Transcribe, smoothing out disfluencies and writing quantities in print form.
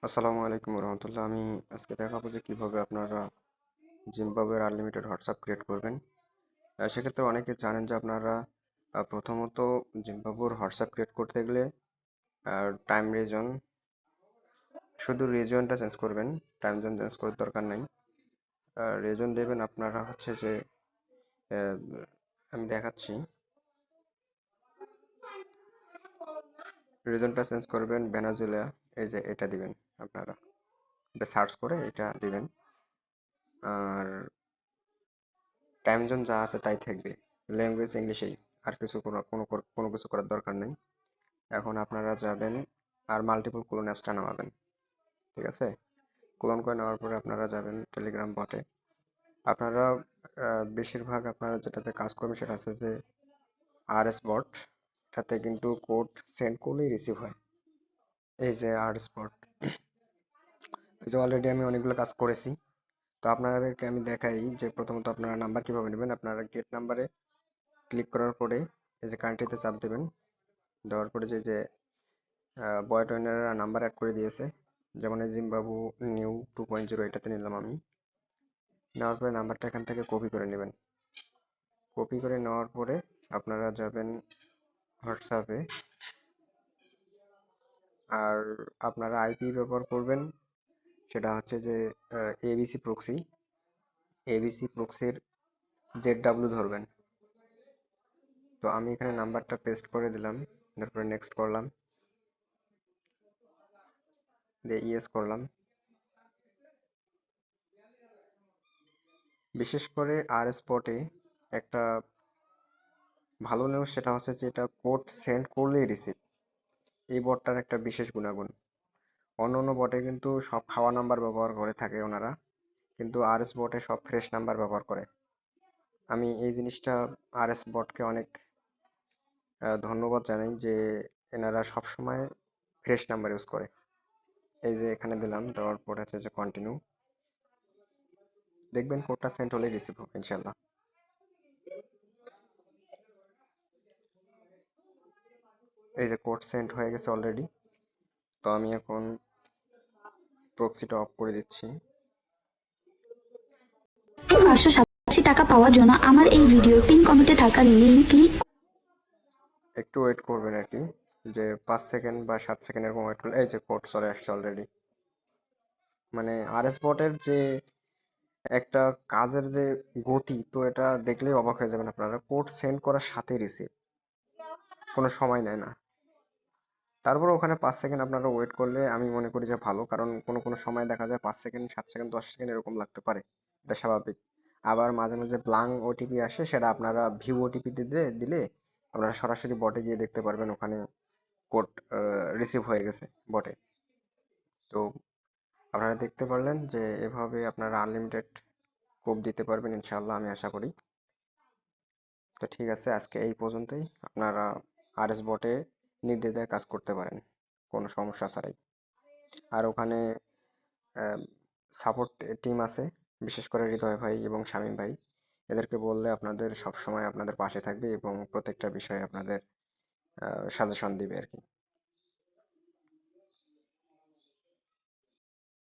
আসসালামু আলাইকুম রহমতুল্লাহ। আমি আজকে দেখাবো যে কিভাবে আপনারা জিম্বাবুয়ের আনলিমিটেড হোয়াটসঅ্যাপ ক্রিয়েট করবেন। সেক্ষেত্রে অনেকে জানেন যে আপনারা প্রথমত জিম্বাবুয়ের হোয়াটসঅ্যাপ ক্রিয়েট করতে গেলে টাইম রিজন, শুধু রিজনটা চেঞ্জ করবেন, টাইম জোন চেঞ্জ করার দরকার নাই। রিজন দেবেন আপনারা হচ্ছে যে আহ, আমি দেখাচ্ছি। রিজনটা চেঞ্জ করবেন ভেনেজুয়েলা, এই যে এটা দিবেন। আপনারা এটা সার্চ করে এটা দিবেন। আর টাইম জোন যা আছে তাই থাকবে, ল্যাঙ্গুয়েজ ইংলিশেই, আর কিছু কোনো কিছু করার দরকার নেই। এখন আপনারা যাবেন আর মাল্টিপল ক্লোন অ্যাপসটা নামাবেন, ঠিক আছে? ক্লোন করে নেওয়ার পরে আপনারা যাবেন টেলিগ্রাম বটে। আপনারা বেশিরভাগ আপনারা যেটাতে কাজ করবেন সেটা হচ্ছে যে আরএস বট। এটাতে কিন্তু কোড সেন্ড করলেই রিসিভ হয়। এই যে আরএস বট, এই যে অলরেডি আমি অনেকগুলো কাজ করেছি। তো আপনাদেরকে আমি দেখাই যে প্রথমত আপনারা নাম্বার কিভাবে নেবেন। আপনারা গেট নাম্বারে ক্লিক করার পরে এই যে কান্ট্রিতে চাপ দেবেন। দেওয়ার পরে যে বয় টয়নাররা নাম্বার অ্যাড করে দিয়েছে, যেমন এই জিম্বাবু নিউ 2.0 এটাতে নিলাম আমি। নেওয়ার পরে নাম্বারটা এখান থেকে কপি করে নেবেন। কপি করে নেওয়ার পরে আপনারা যাবেন হোয়াটসঅ্যাপে। আর আপনারা আইপি ব্যবহার করবেন, সেটা হচ্ছে যে এবিসি প্রক্সি। এবিসি প্রক্সির ZW ধরবেন। তো আমি এখানে নাম্বারটা পেস্ট করে দিলাম, তারপরে নেক্সট করলাম, দিয়ে ইয়েস করলাম। বিশেষ করে আর স্পটে একটা ভালো নিউজ, সেটা হচ্ছে যে এটা কোড সেন্ড করলেই রিসিভ। এই বটটার একটা বিশেষ গুণাগুণ। অন্য অন্য বটে কিন্তু সব খাওয়া নাম্বার ব্যবহার করে থাকে ওনারা, কিন্তু আরএস বটে সব ফ্রেশ নাম্বার ব্যবহার করে। আমি এই জিনিসটা আরএস বটকে অনেক ধন্যবাদ জানাই যে এনারা সবসময় ফ্রেশ নাম্বার ইউজ করে। এই যে এখানে দিলাম, দেওয়ার পর হচ্ছে যে কন্টিনিউ। দেখবেন কোডটা সেন্ড হলে রিসিভ হবে ইনশাল্লাহ। এই যে কোড সেন্ড হয়ে গেছে অলরেডি। তো আমি এখন প্রক্সিটা অফ করে দিচ্ছি। 587 টাকা পাওয়ার জন্য আমার এই ভিডিওর পিন কমেন্টে থাকা লিঙ্কে ক্লিক একটু ওয়েট করবেন আর কি, যে 5 সেকেন্ড বা 7 সেকেন্ড এরকম ওয়েট করলে এই যে কোড চলে আসছে অলরেডি। মানে আরএস বটের যে একটা কাজের যে গতি, তো এটা দেখলেই অবাক হয়ে যাবেন আপনারা। কোড সেন্ড করার সাথে রিসিভ, কোনো সময় নেয় না। তারপরে ওখানে 5 সেকেন্ড আপনারা ওয়েট করলে আমি মনে করি যে ভালো, কারণ কোনো কোনো সময় দেখা যায় 5 সেকেন্ড, 7 সেকেন্ড, 10 সেকেন্ড এরকম লাগতে পারে। এটা স্বাভাবিক। আবার মাঝে মাঝে ব্লাঙ্ক ওটিপি আসে, সেটা আপনারা ভিউ ওটিপি দিলে আপনারা সরাসরি বটে গিয়ে দেখতে পারবেন ওখানে কোড রিসিভ হয়ে গেছে বটে। তো আপনারা দেখতে পারলেন যে এভাবে আপনারা আনলিমিটেড কোড দিতে পারবেন ইনশাআল্লাহ, আমি আশা করি। তো ঠিক আছে, আজকে এই পর্যন্তই। আপনারা আরএস বটে নির্দ্বিধায় কাজ করতে পারেন কোনো সমস্যা ছাড়াই। আর ওখানে সাপোর্ট টিম আছে, বিশেষ করে হৃদয় ভাই এবং শামীম ভাই। এদেরকে বললে আপনাদের সব সময় আপনাদের পাশে থাকবে এবং প্রত্যেকটা বিষয়ে আপনাদের সাজেশন দিবে আর কি।